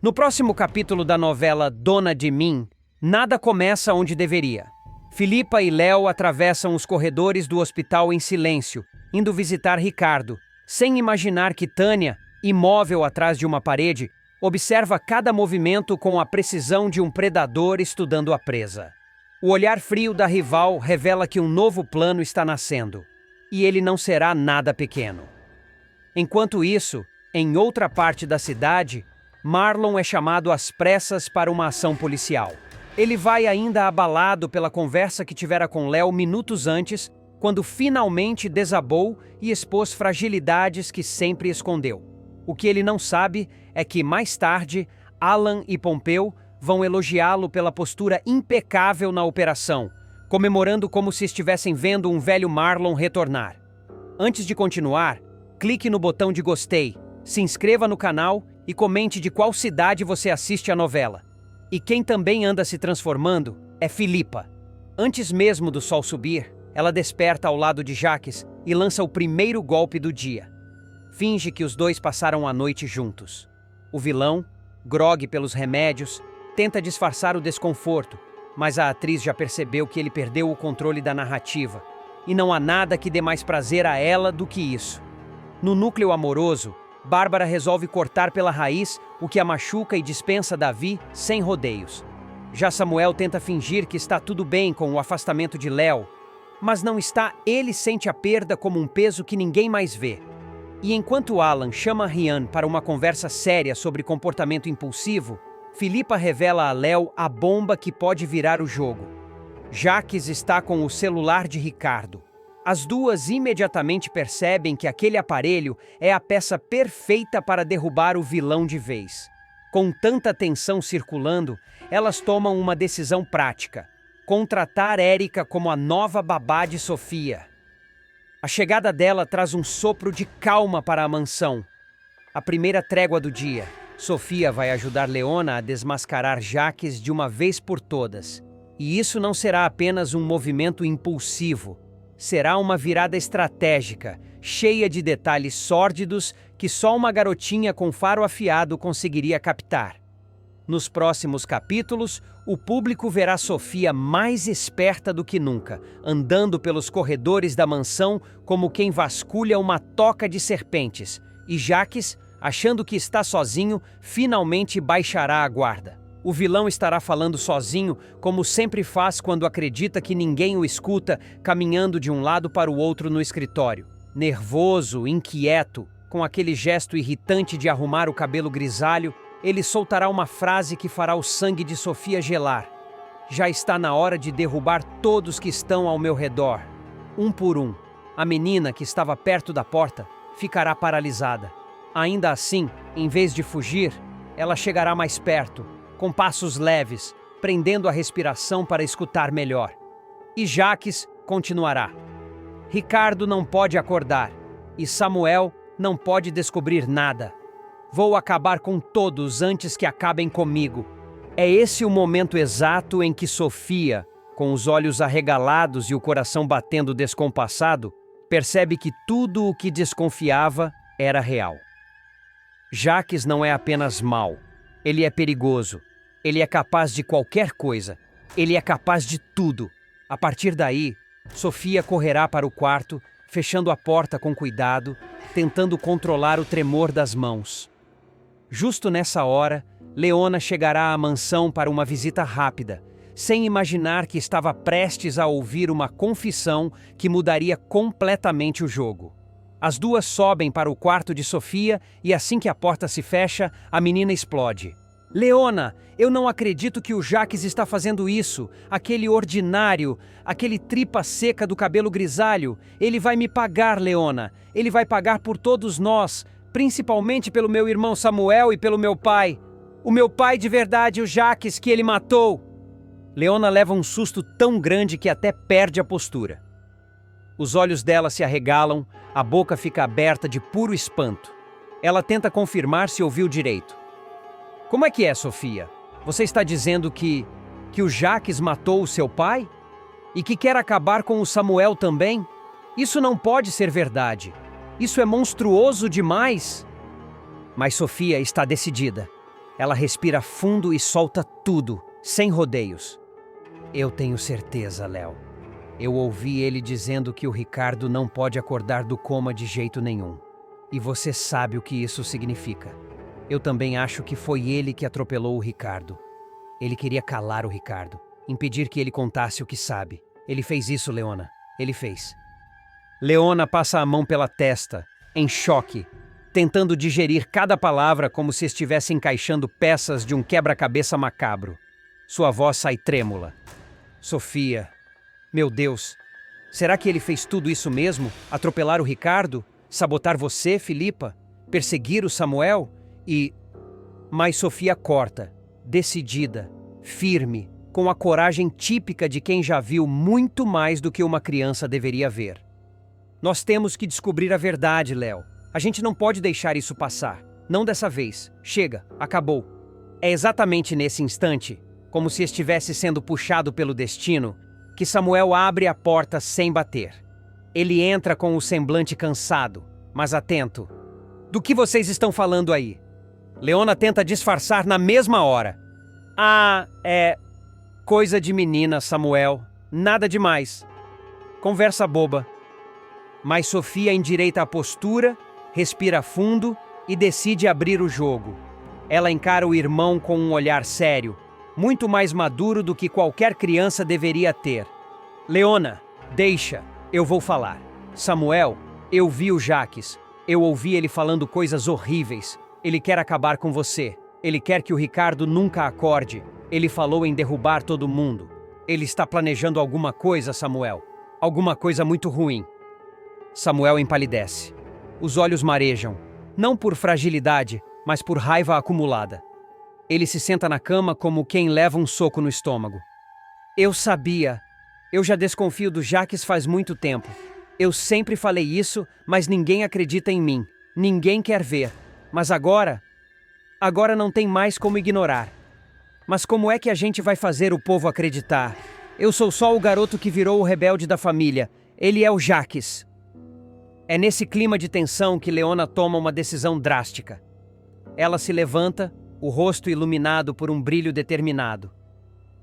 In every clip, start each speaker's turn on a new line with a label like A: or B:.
A: No próximo capítulo da novela Dona de Mim, nada começa onde deveria. Filipa e Léo atravessam os corredores do hospital em silêncio, indo visitar Ricardo, sem imaginar que Tânia, imóvel atrás de uma parede, observa cada movimento com a precisão de um predador estudando a presa. O olhar frio da rival revela que um novo plano está nascendo, e ele não será nada pequeno. Enquanto isso, em outra parte da cidade, Marlon é chamado às pressas para uma ação policial. Ele vai ainda abalado pela conversa que tivera com Léo minutos antes, quando finalmente desabou e expôs fragilidades que sempre escondeu. O que ele não sabe é que, mais tarde, Alan e Pompeu vão elogiá-lo pela postura impecável na operação, comemorando como se estivessem vendo um velho Marlon retornar. Antes de continuar, clique no botão de gostei, se inscreva no canal e comente de qual cidade você assiste a novela. E quem também anda se transformando é Filipa. Antes mesmo do sol subir, ela desperta ao lado de Jaques e lança o primeiro golpe do dia. Finge que os dois passaram a noite juntos. O vilão, grogue pelos remédios, tenta disfarçar o desconforto, mas a atriz já percebeu que ele perdeu o controle da narrativa, e não há nada que dê mais prazer a ela do que isso. No núcleo amoroso, Bárbara resolve cortar pela raiz o que a machuca e dispensa Davi sem rodeios. Já Samuel tenta fingir que está tudo bem com o afastamento de Léo, mas não está. Ele sente a perda como um peso que ninguém mais vê. E enquanto Alan chama Rian para uma conversa séria sobre comportamento impulsivo, Filipa revela a Léo a bomba que pode virar o jogo. Jaques está com o celular de Ricardo. As duas imediatamente percebem que aquele aparelho é a peça perfeita para derrubar o vilão de vez. Com tanta tensão circulando, elas tomam uma decisão prática: contratar Érica como a nova babá de Sofia. A chegada dela traz um sopro de calma para a mansão. A primeira trégua do dia. Sofia vai ajudar Leona a desmascarar Jaques de uma vez por todas. E isso não será apenas um movimento impulsivo. Será uma virada estratégica, cheia de detalhes sórdidos que só uma garotinha com faro afiado conseguiria captar. Nos próximos capítulos, o público verá Sofia mais esperta do que nunca, andando pelos corredores da mansão como quem vasculha uma toca de serpentes, e Jaques, achando que está sozinho, finalmente baixará a guarda. O vilão estará falando sozinho, como sempre faz quando acredita que ninguém o escuta, caminhando de um lado para o outro no escritório. Nervoso, inquieto, com aquele gesto irritante de arrumar o cabelo grisalho, ele soltará uma frase que fará o sangue de Sofia gelar. Já está na hora de derrubar todos que estão ao meu redor. Um por um. A menina, que estava perto da porta, ficará paralisada. Ainda assim, em vez de fugir, ela chegará mais perto, com passos leves, prendendo a respiração para escutar melhor. E Jaques continuará. Ricardo não pode acordar, e Samuel não pode descobrir nada. Vou acabar com todos antes que acabem comigo. É esse o momento exato em que Sofia, com os olhos arregalados e o coração batendo descompassado, percebe que tudo o que desconfiava era real. Jaques não é apenas mau. Ele é perigoso. Ele é capaz de qualquer coisa. Ele é capaz de tudo. A partir daí, Sofia correrá para o quarto, fechando a porta com cuidado, tentando controlar o tremor das mãos. Justo nessa hora, Leona chegará à mansão para uma visita rápida, sem imaginar que estava prestes a ouvir uma confissão que mudaria completamente o jogo. As duas sobem para o quarto de Sofia e assim que a porta se fecha, a menina explode. Leona, eu não acredito que o Jaques está fazendo isso. Aquele ordinário, aquele tripa seca do cabelo grisalho. Ele vai me pagar, Leona. Ele vai pagar por todos nós, principalmente pelo meu irmão Samuel e pelo meu pai. O meu pai de verdade, o Jaques, que ele matou. Leona leva um susto tão grande que até perde a postura. Os olhos dela se arregalam, a boca fica aberta de puro espanto. Ela tenta confirmar se ouviu direito. Como é que é, Sofia? Você está dizendo que o Jaques matou o seu pai? E que quer acabar com o Samuel também? Isso não pode ser verdade. Isso é monstruoso demais. Mas Sofia está decidida. Ela respira fundo e solta tudo, sem rodeios. Eu tenho certeza, Léo. Eu ouvi ele dizendo que o Ricardo não pode acordar do coma de jeito nenhum. E você sabe o que isso significa. Eu também acho que foi ele que atropelou o Ricardo. Ele queria calar o Ricardo, impedir que ele contasse o que sabe. Ele fez isso, Leona. Ele fez. Leona passa a mão pela testa, em choque, tentando digerir cada palavra como se estivesse encaixando peças de um quebra-cabeça macabro. Sua voz sai trêmula. Sofia, meu Deus, será que ele fez tudo isso mesmo? Atropelar o Ricardo? Sabotar você, Filipa? Perseguir o Samuel? Mas Sofia corta, decidida, firme, com a coragem típica de quem já viu muito mais do que uma criança deveria ver. Nós temos que descobrir a verdade, Léo. A gente não pode deixar isso passar. Não dessa vez. Chega, acabou. É exatamente nesse instante, como se estivesse sendo puxado pelo destino, que Samuel abre a porta sem bater. Ele entra com o semblante cansado, mas atento. Do que vocês estão falando aí? Leona tenta disfarçar na mesma hora. É coisa de menina, Samuel. Nada demais. Conversa boba. Mas Sofia endireita a postura, respira fundo e decide abrir o jogo. Ela encara o irmão com um olhar sério, muito mais maduro do que qualquer criança deveria ter. Leona, deixa, eu vou falar. Samuel, eu vi o Jaques. Eu ouvi ele falando coisas horríveis. Ele quer acabar com você. Ele quer que o Ricardo nunca acorde. Ele falou em derrubar todo mundo. Ele está planejando alguma coisa, Samuel. Alguma coisa muito ruim. Samuel empalidece. Os olhos marejam, não por fragilidade, mas por raiva acumulada. Ele se senta na cama como quem leva um soco no estômago. Eu sabia. Eu já desconfio do Jaques faz muito tempo. Eu sempre falei isso, mas ninguém acredita em mim. Ninguém quer ver. Mas agora não tem mais como ignorar. Mas como é que a gente vai fazer o povo acreditar? Eu sou só o garoto que virou o rebelde da família. Ele é o Jaques. É nesse clima de tensão que Leona toma uma decisão drástica. Ela se levanta, o rosto iluminado por um brilho determinado.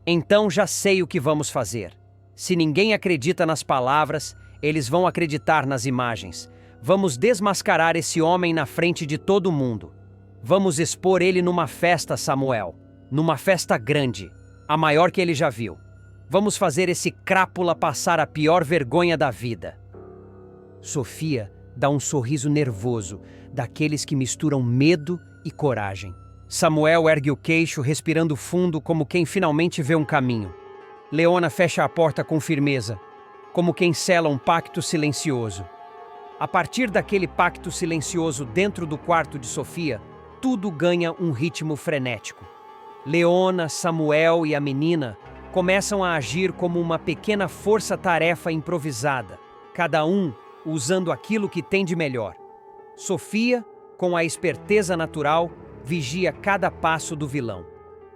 A: Então já sei o que vamos fazer. Se ninguém acredita nas palavras, eles vão acreditar nas imagens. Vamos desmascarar esse homem na frente de todo mundo. Vamos expor ele numa festa, Samuel. Numa festa grande, a maior que ele já viu. Vamos fazer esse crápula passar a pior vergonha da vida. Sofia dá um sorriso nervoso, daqueles que misturam medo e coragem. Samuel ergue o queixo, respirando fundo como quem finalmente vê um caminho. Leona fecha a porta com firmeza, como quem sela um pacto silencioso. A partir daquele pacto silencioso dentro do quarto de Sofia, tudo ganha um ritmo frenético. Leona, Samuel e a menina começam a agir como uma pequena força-tarefa improvisada, cada um usando aquilo que tem de melhor. Sofia, com a esperteza natural, vigia cada passo do vilão.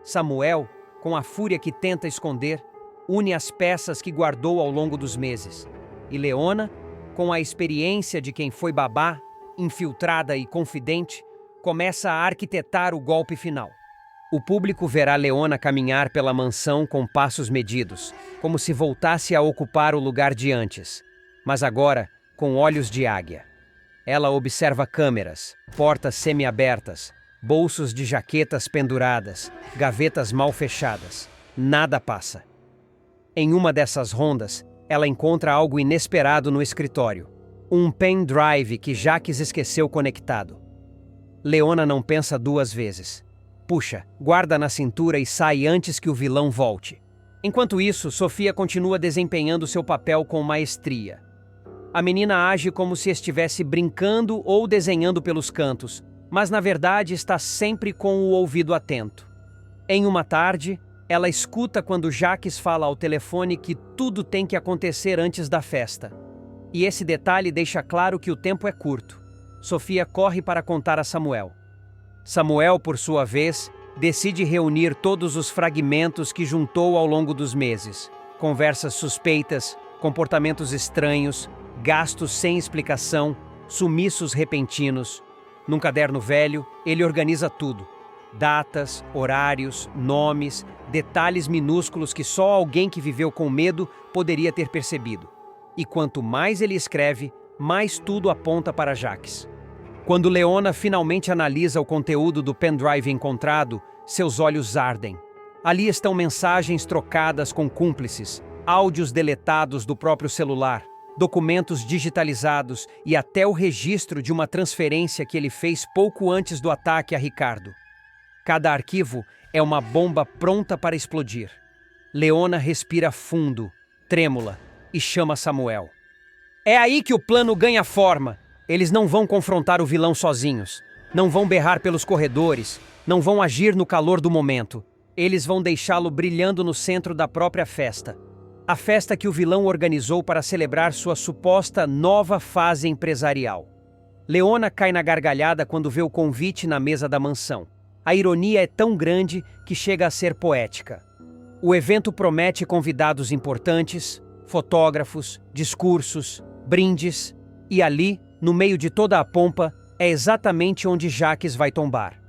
A: Samuel, com a fúria que tenta esconder, une as peças que guardou ao longo dos meses. E Leona, com a experiência de quem foi babá, infiltrada e confidente, começa a arquitetar o golpe final. O público verá Leona caminhar pela mansão com passos medidos, como se voltasse a ocupar o lugar de antes, mas agora com olhos de águia. Ela observa câmeras, portas semi-abertas, bolsos de jaquetas penduradas, gavetas mal fechadas. Nada passa. Em uma dessas rondas, ela encontra algo inesperado no escritório. Um pendrive que Jaques esqueceu conectado. Leona não pensa duas vezes. Puxa, guarda na cintura e sai antes que o vilão volte. Enquanto isso, Sofia continua desempenhando seu papel com maestria. A menina age como se estivesse brincando ou desenhando pelos cantos, mas na verdade está sempre com o ouvido atento. Em uma tarde, ela escuta quando Jaques fala ao telefone que tudo tem que acontecer antes da festa. E esse detalhe deixa claro que o tempo é curto. Sofia corre para contar a Samuel. Samuel, por sua vez, decide reunir todos os fragmentos que juntou ao longo dos meses. Conversas suspeitas, comportamentos estranhos, gastos sem explicação, sumiços repentinos. Num caderno velho, ele organiza tudo. Datas, horários, nomes, detalhes minúsculos que só alguém que viveu com medo poderia ter percebido. E quanto mais ele escreve, mais tudo aponta para Jacques. Quando Leona finalmente analisa o conteúdo do pendrive encontrado, seus olhos ardem. Ali estão mensagens trocadas com cúmplices, áudios deletados do próprio celular, documentos digitalizados e até o registro de uma transferência que ele fez pouco antes do ataque a Ricardo. Cada arquivo é uma bomba pronta para explodir. Leona respira fundo, trêmula, e chama Samuel. É aí que o plano ganha forma. Eles não vão confrontar o vilão sozinhos. Não vão berrar pelos corredores. Não vão agir no calor do momento. Eles vão deixá-lo brilhando no centro da própria festa. A festa que o vilão organizou para celebrar sua suposta nova fase empresarial. Leona cai na gargalhada quando vê o convite na mesa da mansão. A ironia é tão grande que chega a ser poética. O evento promete convidados importantes, fotógrafos, discursos, brindes, e ali, no meio de toda a pompa, é exatamente onde Jacques vai tombar.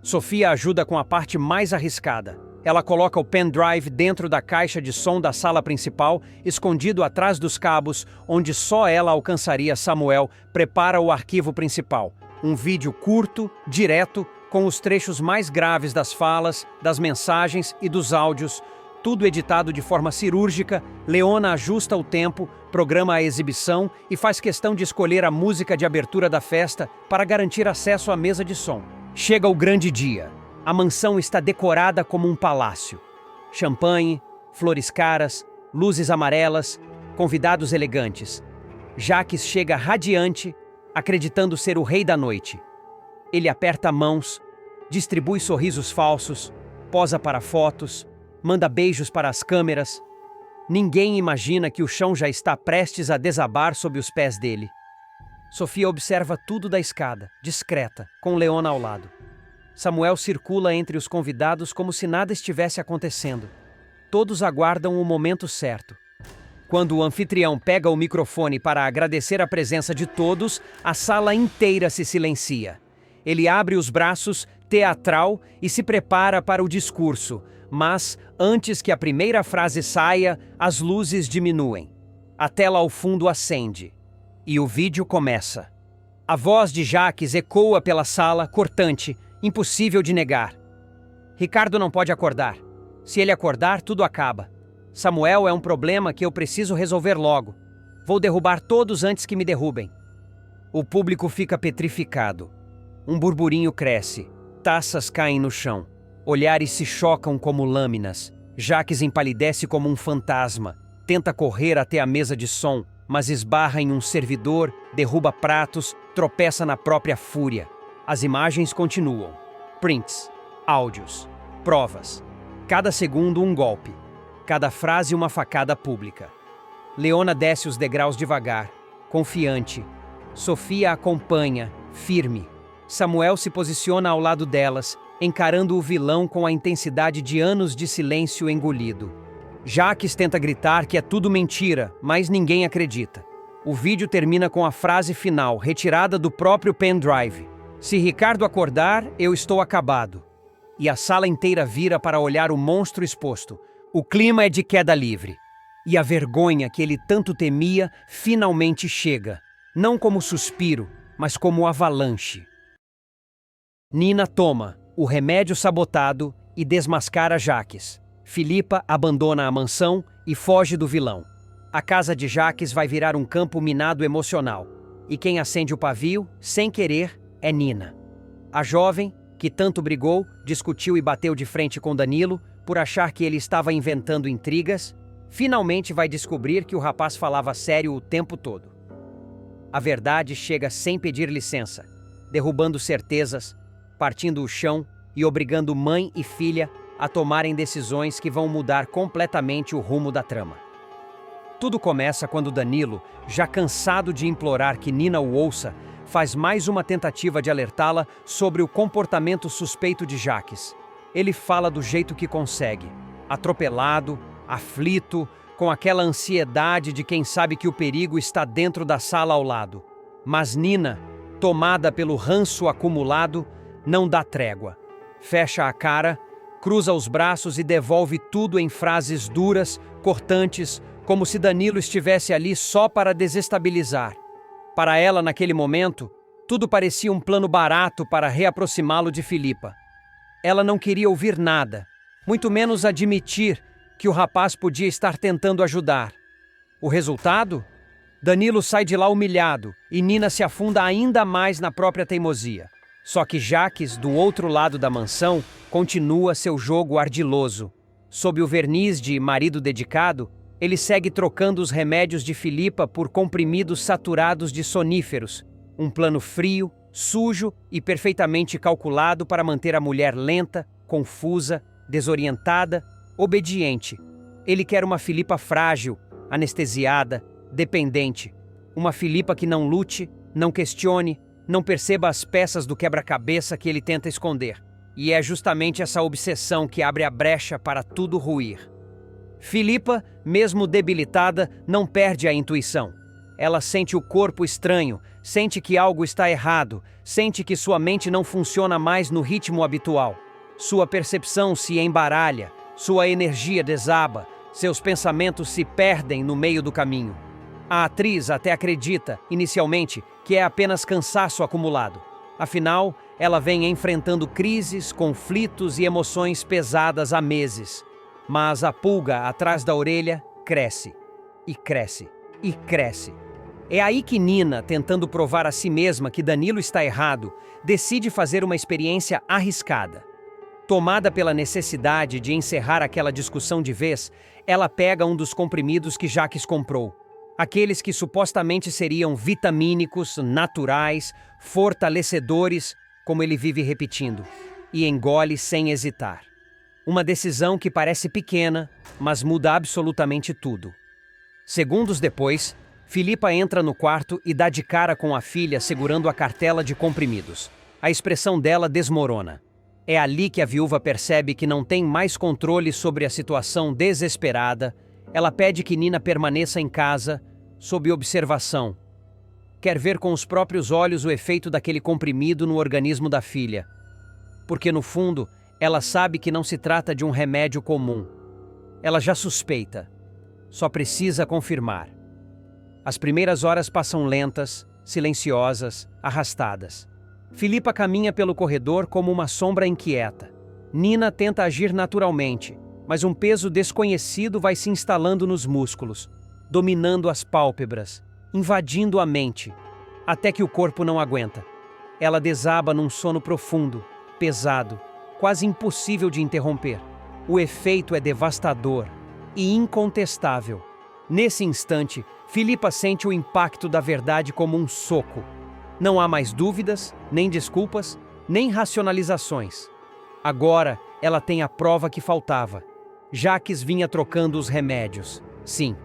A: Sofia ajuda com a parte mais arriscada. Ela coloca o pendrive dentro da caixa de som da sala principal, escondido atrás dos cabos, onde só ela alcançaria. Samuel prepara o arquivo principal. Um vídeo curto, direto, com os trechos mais graves das falas, das mensagens e dos áudios, tudo editado de forma cirúrgica. Leona ajusta o tempo, programa a exibição e faz questão de escolher a música de abertura da festa para garantir acesso à mesa de som. Chega o grande dia. A mansão está decorada como um palácio. Champanhe, flores caras, luzes amarelas, convidados elegantes. Jacques chega radiante, acreditando ser o rei da noite. Ele aperta mãos, distribui sorrisos falsos, posa para fotos, manda beijos para as câmeras. Ninguém imagina que o chão já está prestes a desabar sob os pés dele. Sofia observa tudo da escada, discreta, com Leona ao lado. Samuel circula entre os convidados como se nada estivesse acontecendo. Todos aguardam o momento certo. Quando o anfitrião pega o microfone para agradecer a presença de todos, a sala inteira se silencia. Ele abre os braços, teatral, e se prepara para o discurso, mas, antes que a primeira frase saia, as luzes diminuem. A tela ao fundo acende. E o vídeo começa. A voz de Jacques ecoa pela sala, cortante, impossível de negar. Ricardo não pode acordar. Se ele acordar, tudo acaba. Samuel é um problema que eu preciso resolver logo. Vou derrubar todos antes que me derrubem. O público fica petrificado. Um burburinho cresce. Taças caem no chão. Olhares se chocam como lâminas. Jacques empalidece como um fantasma. Tenta correr até a mesa de som, mas esbarra em um servidor, derruba pratos, tropeça na própria fúria. As imagens continuam. Prints, áudios, provas. Cada segundo um golpe. Cada frase uma facada pública. Leona desce os degraus devagar, confiante. Sofia acompanha, firme. Samuel se posiciona ao lado delas, encarando o vilão com a intensidade de anos de silêncio engolido. Jacques tenta gritar que é tudo mentira, mas ninguém acredita. O vídeo termina com a frase final, retirada do próprio pendrive. Se Ricardo acordar, eu estou acabado. E a sala inteira vira para olhar o monstro exposto. O clima é de queda livre. E a vergonha que ele tanto temia finalmente chega. Não como suspiro, mas como avalanche. Nina toma o remédio sabotado e desmascara Jacques. Filipa abandona a mansão e foge do vilão. A casa de Jacques vai virar um campo minado emocional. E quem acende o pavio, sem querer, é Nina. A jovem, que tanto brigou, discutiu e bateu de frente com Danilo por achar que ele estava inventando intrigas, finalmente vai descobrir que o rapaz falava sério o tempo todo. A verdade chega sem pedir licença, derrubando certezas, partindo o chão e obrigando mãe e filha a tomarem decisões que vão mudar completamente o rumo da trama. Tudo começa quando Danilo, já cansado de implorar que Nina o ouça, faz mais uma tentativa de alertá-la sobre o comportamento suspeito de Jacques. Ele fala do jeito que consegue, atropelado, aflito, com aquela ansiedade de quem sabe que o perigo está dentro da sala ao lado. Mas Nina, tomada pelo ranço acumulado, não dá trégua. fecha a cara, cruza os braços e devolve tudo em frases duras, cortantes, como se Danilo estivesse ali só para desestabilizar. Para ela, naquele momento, tudo parecia um plano barato para reaproximá-lo de Filipa. Ela não queria ouvir nada, muito menos admitir que o rapaz podia estar tentando ajudar. O resultado? Danilo sai de lá humilhado e Nina se afunda ainda mais na própria teimosia. Só que Jaques, do outro lado da mansão, continua seu jogo ardiloso. Sob o verniz de marido dedicado, ele segue trocando os remédios de Filipa por comprimidos saturados de soníferos, um plano frio, sujo e perfeitamente calculado para manter a mulher lenta, confusa, desorientada, obediente. Ele quer uma Filipa frágil, anestesiada, dependente. Uma Filipa que não lute, não questione, não perceba as peças do quebra-cabeça que ele tenta esconder. E é justamente essa obsessão que abre a brecha para tudo ruir. Filipa, mesmo debilitada, não perde a intuição. Ela sente o corpo estranho, sente que algo está errado, sente que sua mente não funciona mais no ritmo habitual. Sua percepção se embaralha, sua energia desaba, seus pensamentos se perdem no meio do caminho. A atriz até acredita, inicialmente, que é apenas cansaço acumulado. Afinal, ela vem enfrentando crises, conflitos e emoções pesadas há meses. Mas a pulga atrás da orelha cresce, e cresce, e cresce. É aí que Nina, tentando provar a si mesma que Danilo está errado, decide fazer uma experiência arriscada. Tomada pela necessidade de encerrar aquela discussão de vez, ela pega um dos comprimidos que Jaques comprou. Aqueles que supostamente seriam vitamínicos, naturais, fortalecedores, como ele vive repetindo, e engole sem hesitar. Uma decisão que parece pequena, mas muda absolutamente tudo. Segundos depois, Filipa entra no quarto e dá de cara com a filha segurando a cartela de comprimidos. A expressão dela desmorona. É ali que a viúva percebe que não tem mais controle sobre a situação desesperada. Ela pede que Nina permaneça em casa, sob observação. Quer ver com os próprios olhos o efeito daquele comprimido no organismo da filha. Porque, no fundo, ela sabe que não se trata de um remédio comum. Ela já suspeita. Só precisa confirmar. As primeiras horas passam lentas, silenciosas, arrastadas. Filipa caminha pelo corredor como uma sombra inquieta. Nina tenta agir naturalmente, mas um peso desconhecido vai se instalando nos músculos, dominando as pálpebras, invadindo a mente, até que o corpo não aguenta. Ela desaba num sono profundo, pesado, quase impossível de interromper. O efeito é devastador e incontestável. Nesse instante, Filipa sente o impacto da verdade como um soco. Não há mais dúvidas, nem desculpas, nem racionalizações. Agora, ela tem a prova que faltava. Jaques vinha trocando os remédios. Sim.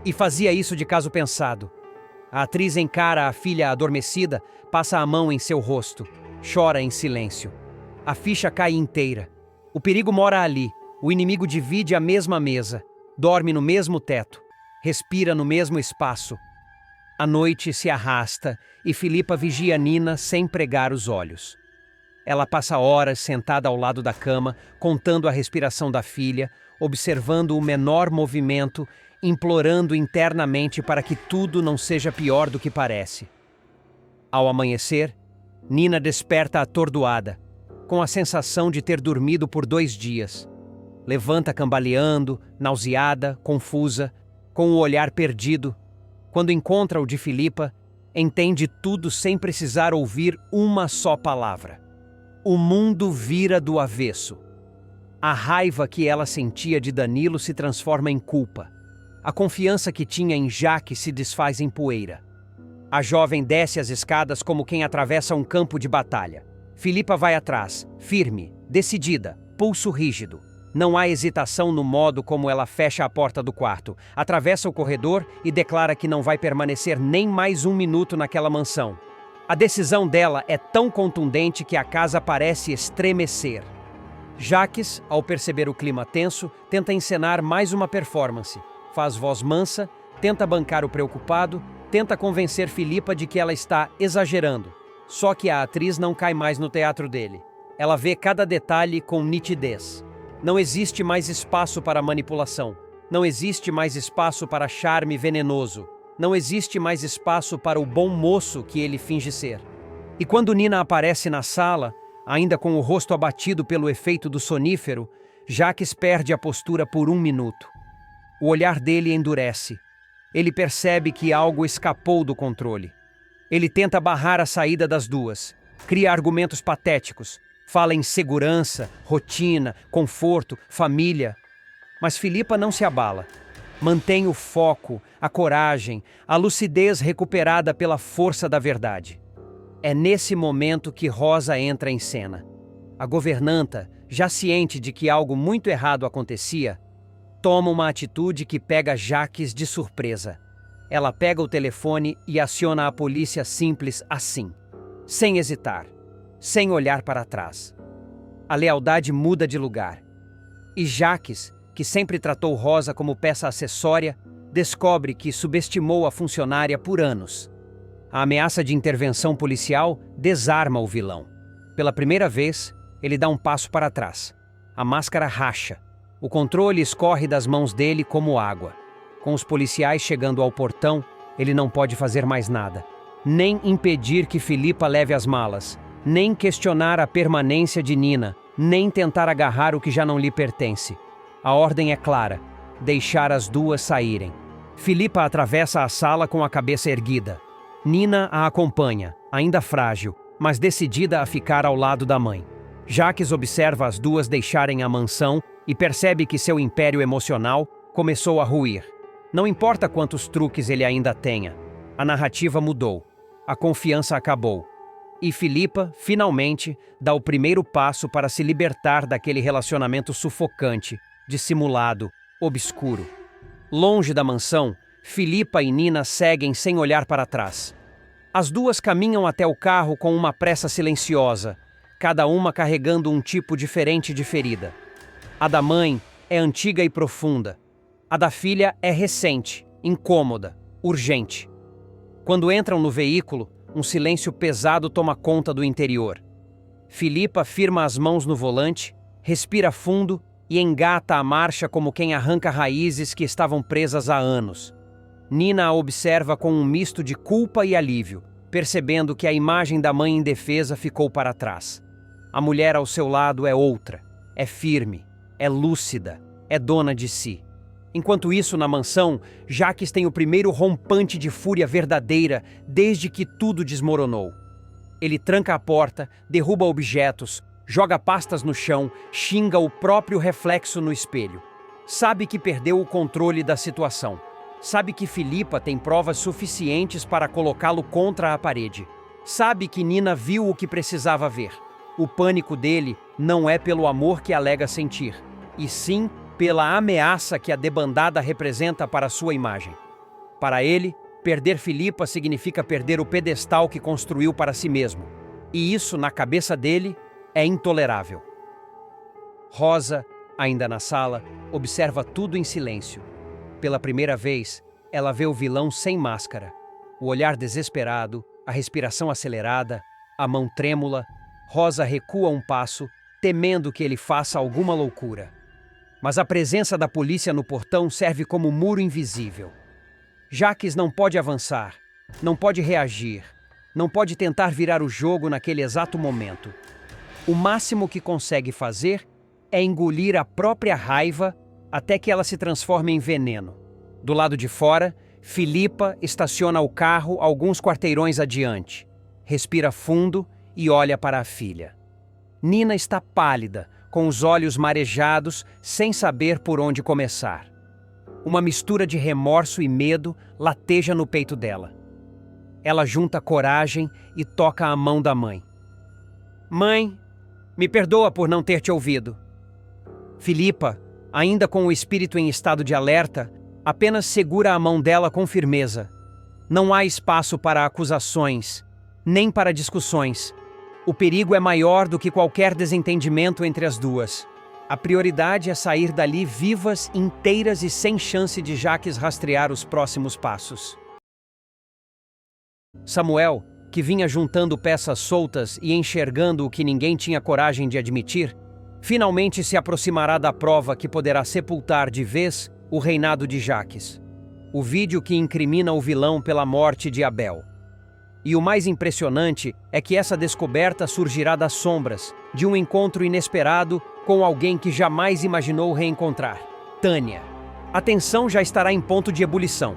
A: E fazia isso de caso pensado. A atriz encara a filha adormecida, passa a mão em seu rosto. Chora em silêncio. A ficha cai inteira. O perigo mora ali. O inimigo divide a mesma mesa. Dorme no mesmo teto. Respira no mesmo espaço. A noite se arrasta e Filipa vigia Nina sem pregar os olhos. Ela passa horas sentada ao lado da cama, contando a respiração da filha, observando o menor movimento, implorando internamente para que tudo não seja pior do que parece. Ao amanhecer, Nina desperta atordoada, com a sensação de ter dormido por 2 dias. Levanta cambaleando, nauseada, confusa, com o olhar perdido. Quando encontra o de Filipa, entende tudo sem precisar ouvir uma só palavra. O mundo vira do avesso. A raiva que ela sentia de Danilo se transforma em culpa. A confiança que tinha em Jaques se desfaz em poeira. A jovem desce as escadas como quem atravessa um campo de batalha. Filipa vai atrás, firme, decidida, pulso rígido. Não há hesitação no modo como ela fecha a porta do quarto, atravessa o corredor e declara que não vai permanecer nem mais 1 minuto naquela mansão. A decisão dela é tão contundente que a casa parece estremecer. Jaques, ao perceber o clima tenso, tenta encenar mais uma performance. Faz voz mansa, tenta bancar o preocupado, tenta convencer Filipa de que ela está exagerando. Só que a atriz não cai mais no teatro dele. Ela vê cada detalhe com nitidez. Não existe mais espaço para manipulação. Não existe mais espaço para charme venenoso. Não existe mais espaço para o bom moço que ele finge ser. E quando Nina aparece na sala, ainda com o rosto abatido pelo efeito do sonífero, Jacques perde a postura por 1 minuto. O olhar dele endurece. Ele percebe que algo escapou do controle. Ele tenta barrar a saída das duas, cria argumentos patéticos, fala em segurança, rotina, conforto, família. Mas Filipa não se abala. Mantém o foco, a coragem, a lucidez recuperada pela força da verdade. É nesse momento que Rosa entra em cena. A governanta, já ciente de que algo muito errado acontecia, toma uma atitude que pega Jacques de surpresa. Ela pega o telefone e aciona a polícia simples assim, sem hesitar, sem olhar para trás. A lealdade muda de lugar. E Jacques, que sempre tratou Rosa como peça acessória, descobre que subestimou a funcionária por anos. A ameaça de intervenção policial desarma o vilão. Pela primeira vez, ele dá um passo para trás. A máscara racha. O controle escorre das mãos dele como água. Com os policiais chegando ao portão, ele não pode fazer mais nada. Nem impedir que Filipa leve as malas, nem questionar a permanência de Nina, nem tentar agarrar o que já não lhe pertence. A ordem é clara: deixar as duas saírem. Filipa atravessa a sala com a cabeça erguida. Nina a acompanha, ainda frágil, mas decidida a ficar ao lado da mãe. Jacques observa as duas deixarem a mansão e percebe que seu império emocional começou a ruir. Não importa quantos truques ele ainda tenha, a narrativa mudou, a confiança acabou. E Filipa, finalmente, dá o primeiro passo para se libertar daquele relacionamento sufocante, dissimulado, obscuro. Longe da mansão, Filipa e Nina seguem sem olhar para trás. As duas caminham até o carro com uma pressa silenciosa, cada uma carregando um tipo diferente de ferida. A da mãe é antiga e profunda. A da filha é recente, incômoda, urgente. Quando entram no veículo, um silêncio pesado toma conta do interior. Filipa firma as mãos no volante, respira fundo e engata a marcha como quem arranca raízes que estavam presas há anos. Nina a observa com um misto de culpa e alívio, percebendo que a imagem da mãe indefesa ficou para trás. A mulher ao seu lado é outra, é firme, é lúcida, é dona de si. Enquanto isso, na mansão, Jacques tem o primeiro rompante de fúria verdadeira desde que tudo desmoronou. Ele tranca a porta, derruba objetos, joga pastas no chão, xinga o próprio reflexo no espelho. Sabe que perdeu o controle da situação. Sabe que Filipa tem provas suficientes para colocá-lo contra a parede. Sabe que Nina viu o que precisava ver. O pânico dele não é pelo amor que alega sentir, e sim pela ameaça que a debandada representa para sua imagem. Para ele, perder Filipa significa perder o pedestal que construiu para si mesmo. E isso, na cabeça dele, é intolerável. Rosa, ainda na sala, observa tudo em silêncio. Pela primeira vez, ela vê o vilão sem máscara. O olhar desesperado, a respiração acelerada, a mão trêmula. Rosa recua um passo, temendo que ele faça alguma loucura. Mas a presença da polícia no portão serve como muro invisível. Jacques não pode avançar, não pode reagir, não pode tentar virar o jogo naquele exato momento. O máximo que consegue fazer é engolir a própria raiva até que ela se transforme em veneno. Do lado de fora, Filipa estaciona o carro alguns quarteirões adiante. Respira fundo e olha para a filha. Nina está pálida, com os olhos marejados, sem saber por onde começar. Uma mistura de remorso e medo lateja no peito dela. Ela junta coragem e toca a mão da mãe. Mãe, me perdoa por não ter te ouvido. Filipa, ainda com o espírito em estado de alerta, apenas segura a mão dela com firmeza. Não há espaço para acusações, nem para discussões. O perigo é maior do que qualquer desentendimento entre as duas. A prioridade é sair dali vivas, inteiras e sem chance de Jacques rastrear os próximos passos. Samuel, que vinha juntando peças soltas e enxergando o que ninguém tinha coragem de admitir, finalmente se aproximará da prova que poderá sepultar de vez o reinado de Jacques. O vídeo que incrimina o vilão pela morte de Abel. E o mais impressionante é que essa descoberta surgirá das sombras, de um encontro inesperado com alguém que jamais imaginou reencontrar, Tânia. A tensão já estará em ponto de ebulição.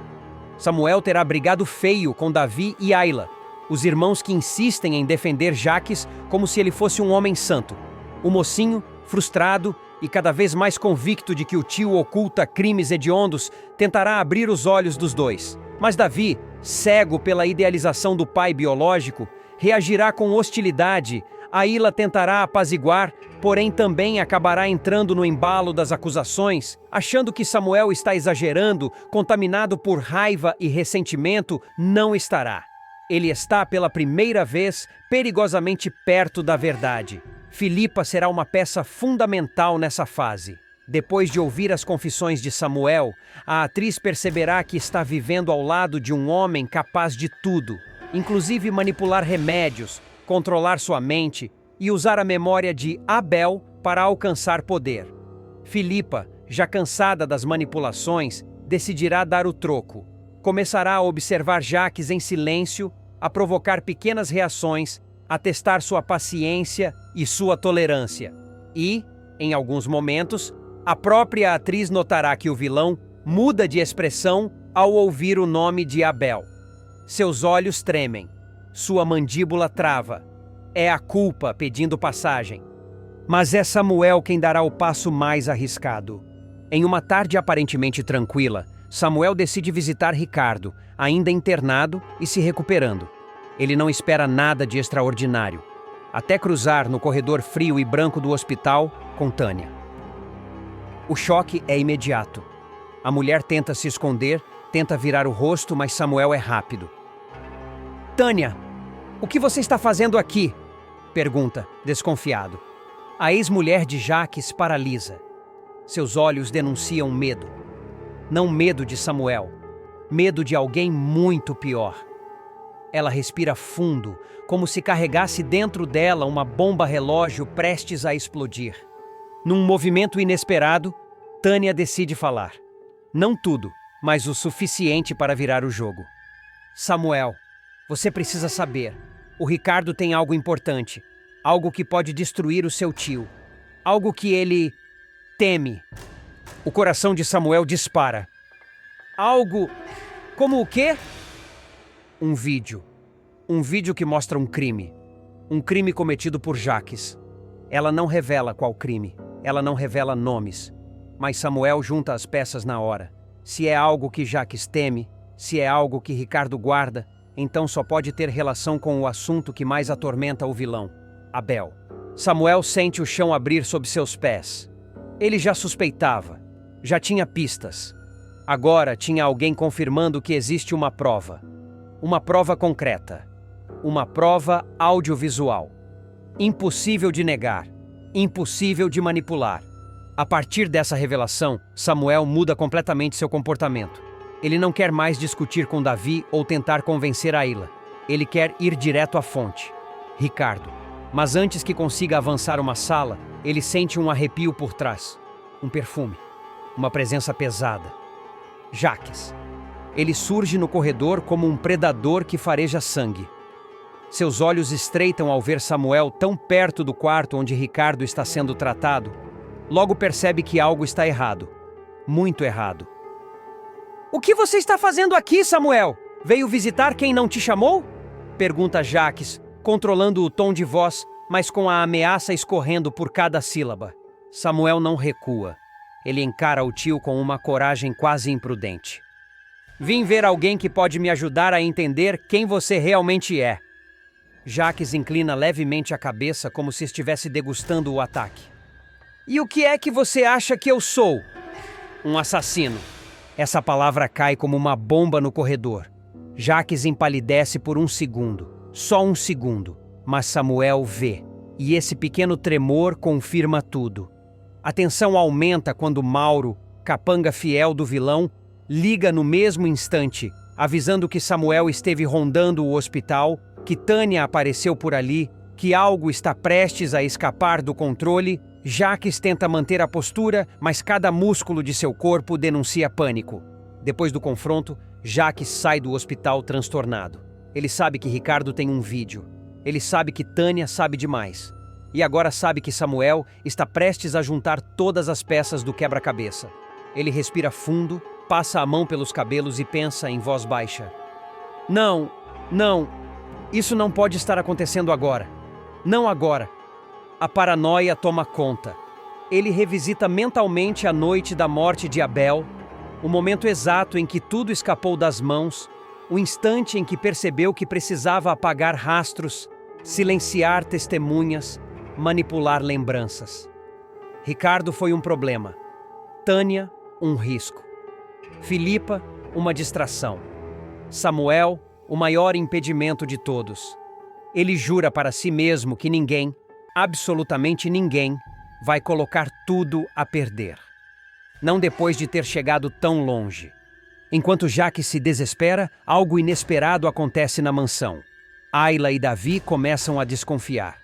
A: Samuel terá brigado feio com Davi e Aila, os irmãos que insistem em defender Jacques como se ele fosse um homem santo. O mocinho, frustrado e cada vez mais convicto de que o tio oculta crimes hediondos, tentará abrir os olhos dos dois. Mas Davi, cego pela idealização do pai biológico, reagirá com hostilidade. Aila tentará apaziguar, porém também acabará entrando no embalo das acusações, achando que Samuel está exagerando, contaminado por raiva e ressentimento. Não estará. Ele está pela primeira vez perigosamente perto da verdade. Filipa será uma peça fundamental nessa fase. Depois de ouvir as confissões de Samuel, a atriz perceberá que está vivendo ao lado de um homem capaz de tudo, inclusive manipular remédios, controlar sua mente e usar a memória de Abel para alcançar poder. Filipa, já cansada das manipulações, decidirá dar o troco. Começará a observar Jacques em silêncio, a provocar pequenas reações, a testar sua paciência e sua tolerância. E, em alguns momentos, a própria atriz notará que o vilão muda de expressão ao ouvir o nome de Abel. Seus olhos tremem, sua mandíbula trava. É a culpa pedindo passagem. Mas é Samuel quem dará o passo mais arriscado. Em uma tarde aparentemente tranquila, Samuel decide visitar Ricardo, ainda internado e se recuperando. Ele não espera nada de extraordinário, até cruzar no corredor frio e branco do hospital com Tânia. O choque é imediato. A mulher tenta se esconder, tenta virar o rosto, mas Samuel é rápido. "Tânia, o que você está fazendo aqui?" pergunta, desconfiado. A ex-mulher de Jacques paralisa. Seus olhos denunciam medo. Não medo de Samuel, medo de alguém muito pior. Ela respira fundo, como se carregasse dentro dela uma bomba relógio prestes a explodir. Num movimento inesperado, Tânia decide falar. Não tudo, mas o suficiente para virar o jogo. "Samuel, você precisa saber. O Ricardo tem algo importante. Algo que pode destruir o seu tio. Algo que ele teme." O coração de Samuel dispara. "Algo... como o quê?" Um vídeo. Um vídeo que mostra um crime. Um crime cometido por Jacques. Ela não revela qual crime. Ela não revela nomes. Mas Samuel junta as peças na hora. Se é algo que Jacques teme, se é algo que Ricardo guarda, então só pode ter relação com o assunto que mais atormenta o vilão, Abel. Samuel sente o chão abrir sob seus pés. Ele já suspeitava. Já tinha pistas. Agora tinha alguém confirmando que existe uma prova. Uma prova concreta. Uma prova audiovisual. Impossível de negar. Impossível de manipular. A partir dessa revelação, Samuel muda completamente seu comportamento. Ele não quer mais discutir com Davi ou tentar convencer Aila. Ele quer ir direto à fonte. Ricardo. Mas antes que consiga avançar uma sala, ele sente um arrepio por trás. Um perfume. Uma presença pesada. Jacques. Ele surge no corredor como um predador que fareja sangue. Seus olhos estreitam ao ver Samuel tão perto do quarto onde Ricardo está sendo tratado. Logo percebe que algo está errado. Muito errado. "O que você está fazendo aqui, Samuel? Veio visitar quem não te chamou?" pergunta Jacques, controlando o tom de voz, mas com a ameaça escorrendo por cada sílaba. Samuel não recua. Ele encara o tio com uma coragem quase imprudente. "Vim ver alguém que pode me ajudar a entender quem você realmente é." Jacques inclina levemente a cabeça como se estivesse degustando o ataque. "E o que é que você acha que eu sou?" "Um assassino." Essa palavra cai como uma bomba no corredor. Jacques empalidece por um segundo. Só um segundo. Mas Samuel vê. E esse pequeno tremor confirma tudo. A tensão aumenta quando Mauro, capanga fiel do vilão, liga no mesmo instante, avisando que Samuel esteve rondando o hospital que Tânia apareceu por ali, que algo está prestes a escapar do controle. Jacques tenta manter a postura, mas cada músculo de seu corpo denuncia pânico. Depois do confronto, Jacques sai do hospital transtornado. Ele sabe que Ricardo tem um vídeo. Ele sabe que Tânia sabe demais. E agora sabe que Samuel está prestes a juntar todas as peças do quebra-cabeça. Ele respira fundo, passa a mão pelos cabelos e pensa em voz baixa. Não, isso não pode estar acontecendo agora. Não agora. A paranoia toma conta. Ele revisita mentalmente a noite da morte de Abel, o momento exato em que tudo escapou das mãos, o instante em que percebeu que precisava apagar rastros, silenciar testemunhas, manipular lembranças. Ricardo foi um problema. Tânia, um risco. Filipa, uma distração. Samuel, o maior impedimento de todos. Ele jura para si mesmo que ninguém, absolutamente ninguém, vai colocar tudo a perder. Não depois de ter chegado tão longe. Enquanto Jacques se desespera, algo inesperado acontece na mansão. Ayla e Davi começam a desconfiar.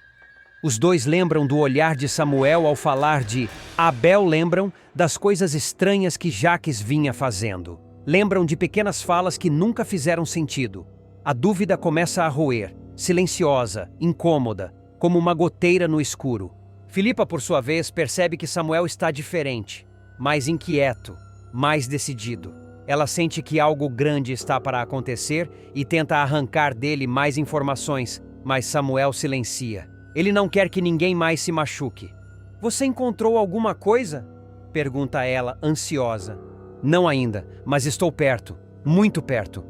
A: Os dois lembram do olhar de Samuel ao falar de Abel, lembram das coisas estranhas que Jacques vinha fazendo. Lembram de pequenas falas que nunca fizeram sentido. A dúvida começa a roer, silenciosa, incômoda, como uma goteira no escuro. Filipa, por sua vez, percebe que Samuel está diferente, mais inquieto, mais decidido. Ela sente que algo grande está para acontecer e tenta arrancar dele mais informações, mas Samuel silencia. Ele não quer que ninguém mais se machuque. Você encontrou alguma coisa? Pergunta ela, ansiosa. Não ainda, mas estou perto, muito perto.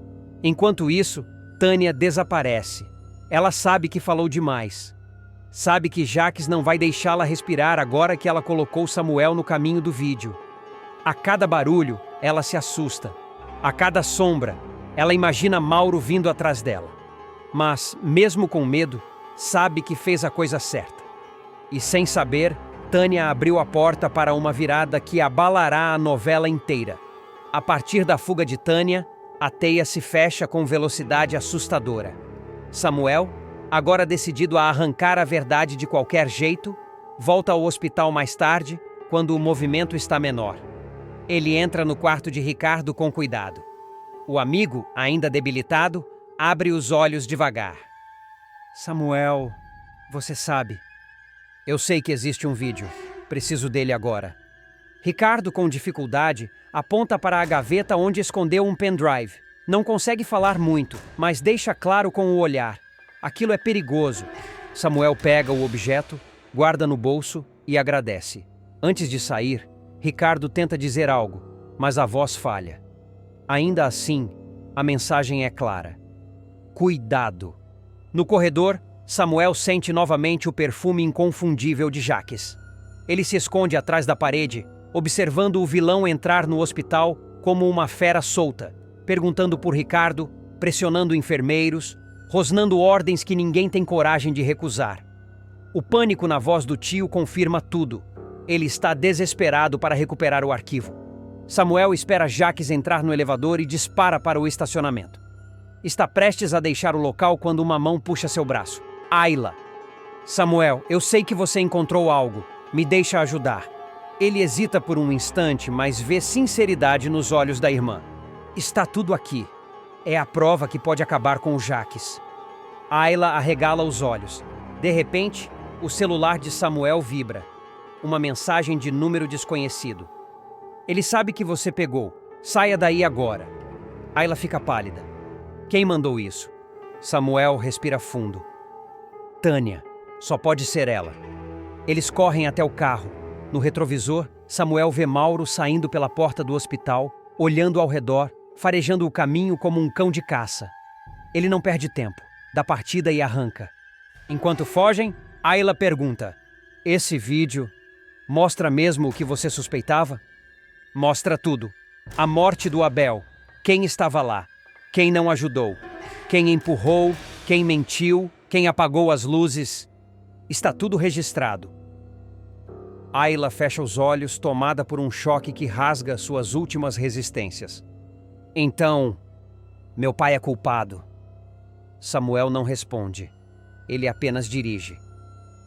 A: Enquanto isso, Tânia desaparece. Ela sabe que falou demais. Sabe que Jacques não vai deixá-la respirar agora que ela colocou Samuel no caminho do vídeo. A cada barulho, ela se assusta. A cada sombra, ela imagina Mauro vindo atrás dela. Mas, mesmo com medo, sabe que fez a coisa certa. E sem saber, Tânia abriu a porta para uma virada que abalará a novela inteira. A partir da fuga de Tânia, a teia se fecha com velocidade assustadora. Samuel, agora decidido a arrancar a verdade de qualquer jeito, volta ao hospital mais tarde, quando o movimento está menor. Ele entra no quarto de Ricardo com cuidado. O amigo, ainda debilitado, abre os olhos devagar. Samuel, você sabe. Eu sei que existe um vídeo. Preciso dele agora. Ricardo, com dificuldade, aponta para a gaveta onde escondeu um pendrive. Não consegue falar muito, mas deixa claro com o olhar. Aquilo é perigoso. Samuel pega o objeto, guarda no bolso e agradece. Antes de sair, Ricardo tenta dizer algo, mas a voz falha. Ainda assim, a mensagem é clara. Cuidado. No corredor, Samuel sente novamente o perfume inconfundível de Jacques. Ele se esconde atrás da parede, observando o vilão entrar no hospital como uma fera solta, perguntando por Ricardo, pressionando enfermeiros, rosnando ordens que ninguém tem coragem de recusar. O pânico na voz do tio confirma tudo. Ele está desesperado para recuperar o arquivo. Samuel espera Jacques entrar no elevador e dispara para o estacionamento. Está prestes a deixar o local quando uma mão puxa seu braço. Ayla. Samuel, eu sei que você encontrou algo. Me deixa ajudar. Ele hesita por um instante, mas vê sinceridade nos olhos da irmã. Está tudo aqui. É a prova que pode acabar com o Jacques. Ayla arregala os olhos. De repente, o celular de Samuel vibra. Uma mensagem de número desconhecido. Ele sabe que você pegou. Saia daí agora. Ayla fica pálida. Quem mandou isso? Samuel respira fundo. Tânia. Só pode ser ela. Eles correm até o carro. No retrovisor, Samuel vê Mauro saindo pela porta do hospital, olhando ao redor, farejando o caminho como um cão de caça. Ele não perde tempo, dá partida e arranca. Enquanto fogem, Ayla pergunta: esse vídeo mostra mesmo o que você suspeitava? Mostra tudo. A morte do Abel. Quem estava lá? Quem não ajudou? Quem empurrou? Quem mentiu? Quem apagou as luzes? Está tudo registrado. Ayla fecha os olhos, tomada por um choque que rasga suas últimas resistências. Então, meu pai é culpado. Samuel não responde. Ele apenas dirige.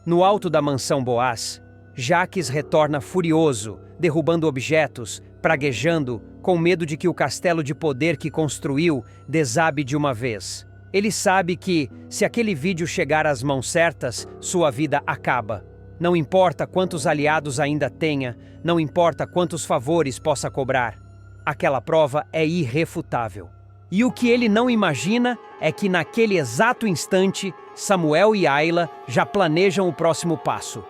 A: No alto da mansão Boaz, Jaques retorna furioso, derrubando objetos, praguejando, com medo de que o castelo de poder que construiu desabe de uma vez. Ele sabe que, se aquele vídeo chegar às mãos certas, sua vida acaba. Não importa quantos aliados ainda tenha, não importa quantos favores possa cobrar. Aquela prova é irrefutável. E o que ele não imagina é que naquele exato instante, Samuel e Ayla já planejam o próximo passo.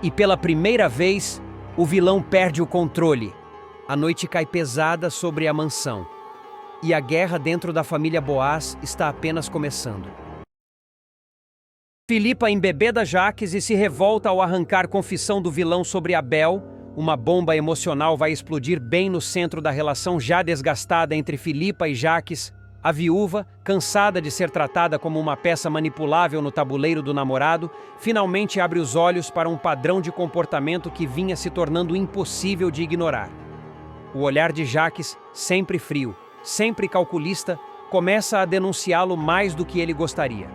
A: E pela primeira vez, o vilão perde o controle. A noite cai pesada sobre a mansão. E a guerra dentro da família Boaz está apenas começando. Filipa embebeda Jaques e se revolta ao arrancar confissão do vilão sobre Abel. Uma bomba emocional vai explodir bem no centro da relação já desgastada entre Filipa e Jaques. A viúva, cansada de ser tratada como uma peça manipulável no tabuleiro do namorado, finalmente abre os olhos para um padrão de comportamento que vinha se tornando impossível de ignorar. O olhar de Jaques, sempre frio, sempre calculista, começa a denunciá-lo mais do que ele gostaria.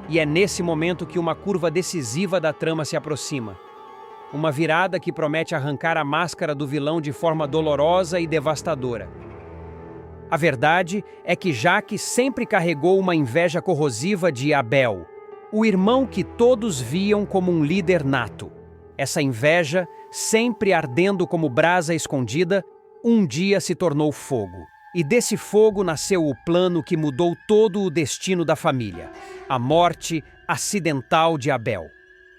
A: E é nesse momento que uma curva decisiva da trama se aproxima. Uma virada que promete arrancar a máscara do vilão de forma dolorosa e devastadora. A verdade é que Jaques sempre carregou uma inveja corrosiva de Abel, o irmão que todos viam como um líder nato. Essa inveja, sempre ardendo como brasa escondida, um dia se tornou fogo. E desse fogo nasceu o plano que mudou todo o destino da família: a morte acidental de Abel.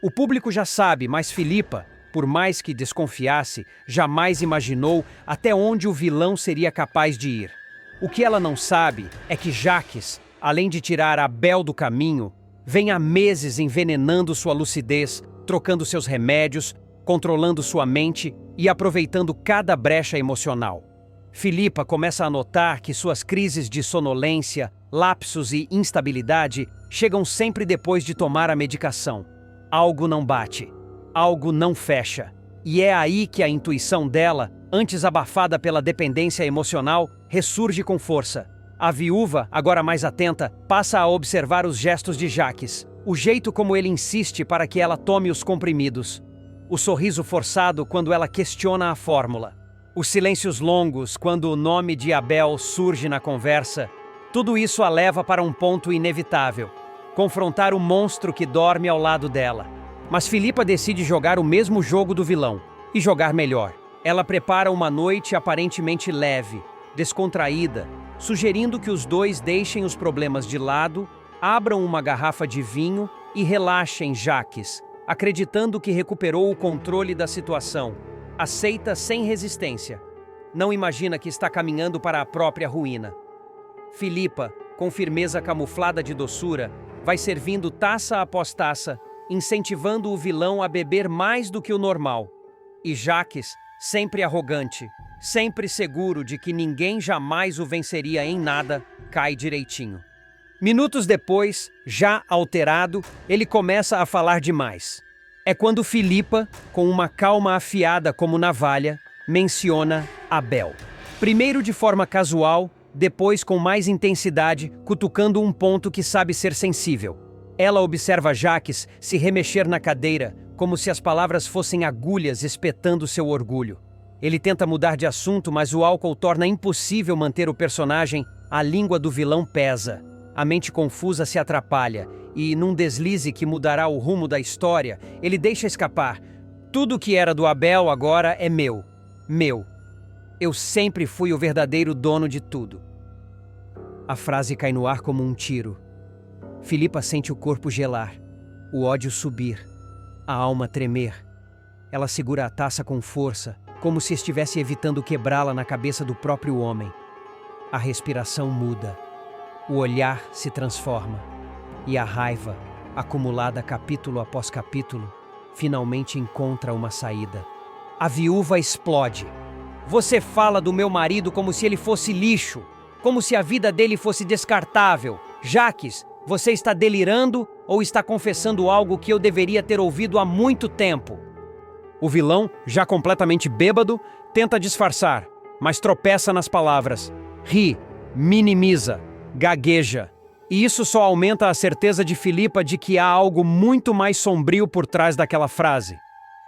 A: O público já sabe, mas Filipa, por mais que desconfiasse, jamais imaginou até onde o vilão seria capaz de ir. O que ela não sabe é que Jaques, além de tirar Abel do caminho, vem há meses envenenando sua lucidez, trocando seus remédios, controlando sua mente e aproveitando cada brecha emocional. Filipa começa a notar que suas crises de sonolência, lapsos e instabilidade chegam sempre depois de tomar a medicação. Algo não bate, algo não fecha. E é aí que a intuição dela, antes abafada pela dependência emocional, ressurge com força. A viúva, agora mais atenta, passa a observar os gestos de Jaques, o jeito como ele insiste para que ela tome os comprimidos, o sorriso forçado quando ela questiona a fórmula, os silêncios longos quando o nome de Abel surge na conversa. Tudo isso a leva para um ponto inevitável: confrontar o monstro que dorme ao lado dela. Mas Filipa decide jogar o mesmo jogo do vilão, e jogar melhor. Ela prepara uma noite aparentemente leve, descontraída, sugerindo que os dois deixem os problemas de lado, abram uma garrafa de vinho e relaxem Jaques, acreditando que recuperou o controle da situação. Aceita sem resistência. Não imagina que está caminhando para a própria ruína. Filipa, com firmeza camuflada de doçura, vai servindo taça após taça, incentivando o vilão a beber mais do que o normal. E Jaques, sempre arrogante, sempre seguro de que ninguém jamais o venceria em nada, cai direitinho. Minutos depois, já alterado, ele começa a falar demais. É quando Filipa, com uma calma afiada como navalha, menciona Abel. Primeiro de forma casual, depois com mais intensidade, cutucando um ponto que sabe ser sensível. Ela observa Jaques se remexer na cadeira, como se as palavras fossem agulhas espetando seu orgulho. Ele tenta mudar de assunto, mas o álcool torna impossível manter o personagem. A língua do vilão pesa. A mente confusa se atrapalha e, num deslize que mudará o rumo da história, ele deixa escapar: tudo que era do Abel agora é meu. Meu. Eu sempre fui o verdadeiro dono de tudo. A frase cai no ar como um tiro. Filipa sente o corpo gelar, o ódio subir, a alma tremer. Ela segura a taça com força, como se estivesse evitando quebrá-la na cabeça do próprio homem. A respiração muda. O olhar se transforma. E a raiva, acumulada capítulo após capítulo, finalmente encontra uma saída. A viúva explode. Você fala do meu marido como se ele fosse lixo, como se a vida dele fosse descartável. Jaques, você está delirando ou está confessando algo que eu deveria ter ouvido há muito tempo? O vilão, já completamente bêbado, tenta disfarçar, mas tropeça nas palavras. Ri, minimiza, gagueja. E isso só aumenta a certeza de Filipa de que há algo muito mais sombrio por trás daquela frase.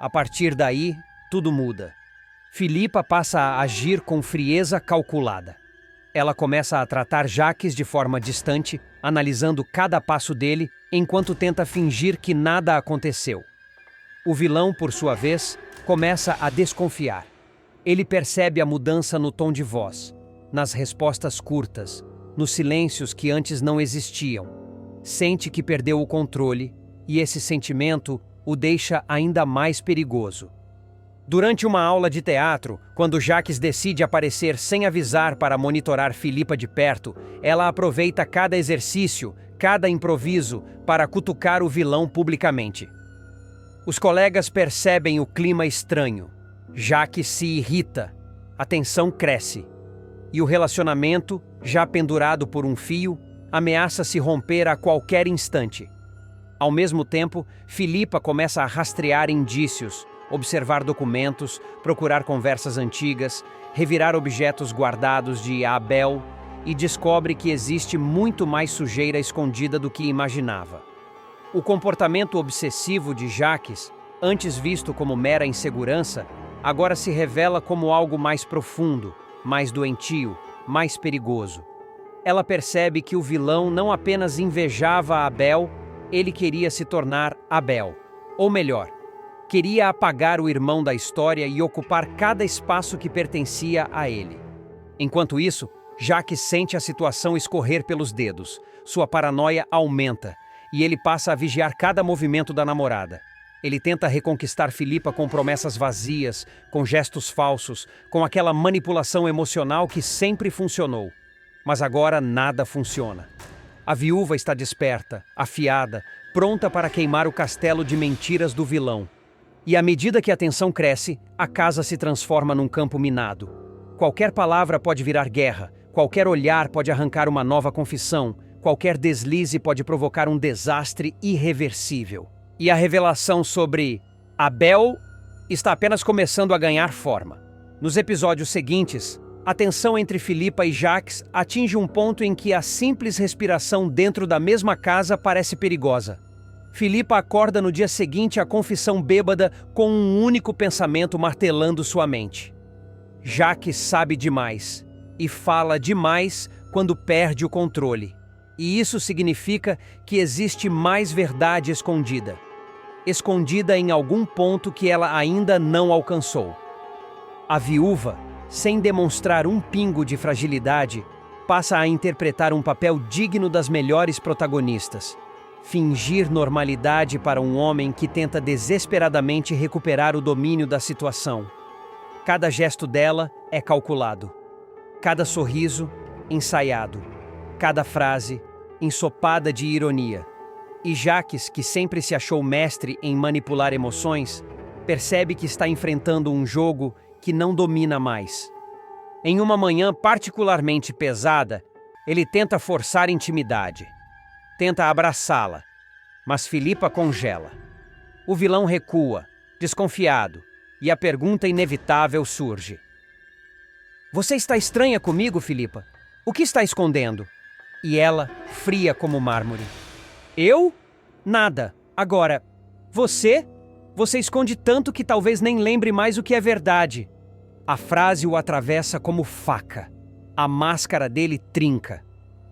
A: A partir daí, tudo muda. Filipa passa a agir com frieza calculada. Ela começa a tratar Jacques de forma distante, analisando cada passo dele, enquanto tenta fingir que nada aconteceu. O vilão, por sua vez, começa a desconfiar. Ele percebe a mudança no tom de voz, nas respostas curtas, nos silêncios que antes não existiam. Sente que perdeu o controle e esse sentimento o deixa ainda mais perigoso. Durante uma aula de teatro, quando Jacques decide aparecer sem avisar para monitorar Filipa de perto, ela aproveita cada exercício, cada improviso, para cutucar o vilão publicamente. Os colegas percebem o clima estranho. Jacques se irrita, a tensão cresce. E o relacionamento, já pendurado por um fio, ameaça se romper a qualquer instante. Ao mesmo tempo, Filipa começa a rastrear indícios, observar documentos, procurar conversas antigas, revirar objetos guardados de Abel e descobre que existe muito mais sujeira escondida do que imaginava. O comportamento obsessivo de Jacques, antes visto como mera insegurança, agora se revela como algo mais profundo, mais doentio, mais perigoso. Ela percebe que o vilão não apenas invejava Abel, ele queria se tornar Abel. Ou melhor, queria apagar o irmão da história e ocupar cada espaço que pertencia a ele. Enquanto isso, Jacques sente a situação escorrer pelos dedos. Sua paranoia aumenta e ele passa a vigiar cada movimento da namorada. Ele tenta reconquistar Filipa com promessas vazias, com gestos falsos, com aquela manipulação emocional que sempre funcionou. Mas agora nada funciona. A viúva está desperta, afiada, pronta para queimar o castelo de mentiras do vilão. E à medida que a tensão cresce, a casa se transforma num campo minado. Qualquer palavra pode virar guerra, qualquer olhar pode arrancar uma nova confissão, qualquer deslize pode provocar um desastre irreversível. E a revelação sobre Abel está apenas começando a ganhar forma. Nos episódios seguintes, a tensão entre Filipa e Jacques atinge um ponto em que a simples respiração dentro da mesma casa parece perigosa. Filipa acorda no dia seguinte à confissão bêbada com um único pensamento martelando sua mente. Jacques sabe demais e fala demais quando perde o controle. E isso significa que existe mais verdade escondida. Escondida em algum ponto que ela ainda não alcançou. A viúva, sem demonstrar um pingo de fragilidade, passa a interpretar um papel digno das melhores protagonistas. Fingir normalidade para um homem que tenta desesperadamente recuperar o domínio da situação. Cada gesto dela é calculado. Cada sorriso, ensaiado. Cada frase, ensopada de ironia. E Jacques, que sempre se achou mestre em manipular emoções, percebe que está enfrentando um jogo que não domina mais. Em uma manhã particularmente pesada, ele tenta forçar intimidade. Tenta abraçá-la, mas Filipa congela. O vilão recua, desconfiado, e a pergunta inevitável surge. Você está estranha comigo, Filipa? O que está escondendo? E ela, fria como mármore. Eu? Nada. Agora, você? Você esconde tanto que talvez nem lembre mais o que é verdade. A frase o atravessa como faca. A máscara dele trinca.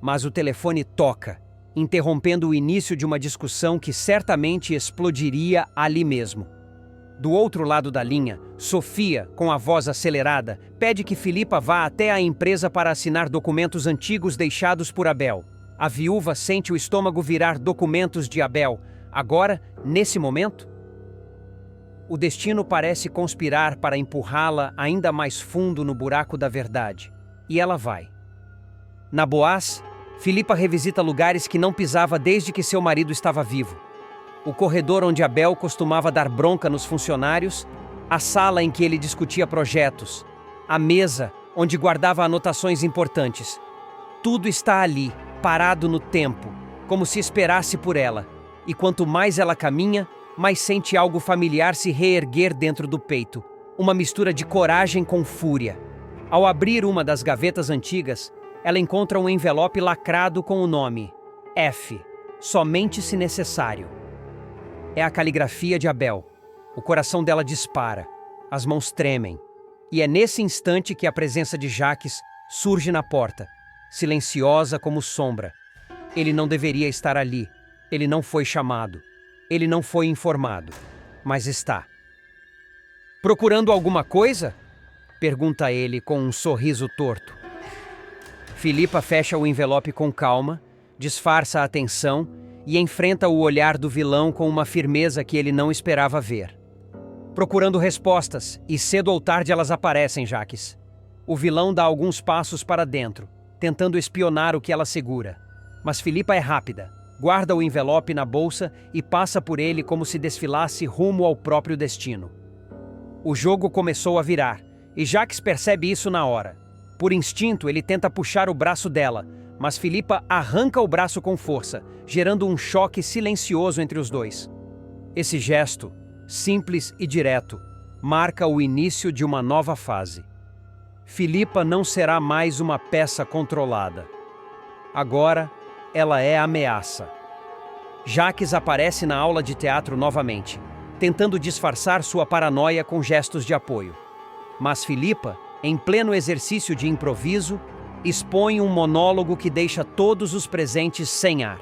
A: Mas o telefone toca, interrompendo o início de uma discussão que certamente explodiria ali mesmo. Do outro lado da linha, Sofia, com a voz acelerada, pede que Filipa vá até a empresa para assinar documentos antigos deixados por Abel. A viúva sente o estômago virar documentos de Abel. Agora, nesse momento, o destino parece conspirar para empurrá-la ainda mais fundo no buraco da verdade. E ela vai. Na Boaz, Filipa revisita lugares que não pisava desde que seu marido estava vivo. O corredor onde Abel costumava dar bronca nos funcionários, a sala em que ele discutia projetos, a mesa onde guardava anotações importantes. Tudo está ali, parado no tempo, como se esperasse por ela. E quanto mais ela caminha, mais sente algo familiar se reerguer dentro do peito. Uma mistura de coragem com fúria. Ao abrir uma das gavetas antigas, ela encontra um envelope lacrado com o nome F. Somente se necessário. É a caligrafia de Abel. O coração dela dispara. As mãos tremem. E é nesse instante que a presença de Jacques surge na porta, silenciosa como sombra. Ele não deveria estar ali. Ele não foi chamado. Ele não foi informado. Mas está. Procurando alguma coisa? Pergunta ele com um sorriso torto. Filipa fecha o envelope com calma, disfarça a tensão e enfrenta o olhar do vilão com uma firmeza que ele não esperava ver. Procurando respostas, e cedo ou tarde elas aparecem, Jacques. O vilão dá alguns passos para dentro, tentando espionar o que ela segura. Mas Filipa é rápida, guarda o envelope na bolsa e passa por ele como se desfilasse rumo ao próprio destino. O jogo começou a virar, e Jacques percebe isso na hora. Por instinto, ele tenta puxar o braço dela, mas Filipa arranca o braço com força, gerando um choque silencioso entre os dois. Esse gesto, simples e direto, marca o início de uma nova fase. Filipa não será mais uma peça controlada. Agora, ela é a ameaça. Jacques aparece na aula de teatro novamente, tentando disfarçar sua paranoia com gestos de apoio. Mas Filipa, em pleno exercício de improviso, expõe um monólogo que deixa todos os presentes sem ar.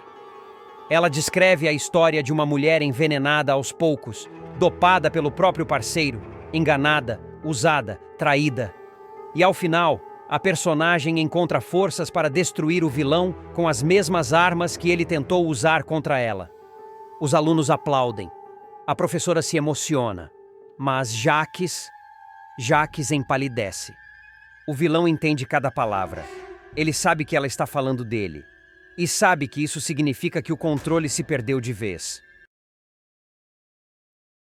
A: Ela descreve a história de uma mulher envenenada aos poucos, dopada pelo próprio parceiro, enganada, usada, traída. E ao final, a personagem encontra forças para destruir o vilão com as mesmas armas que ele tentou usar contra ela. Os alunos aplaudem. A professora se emociona. Mas Jacques empalidece. O vilão entende cada palavra. Ele sabe que ela está falando dele. E sabe que isso significa que o controle se perdeu de vez.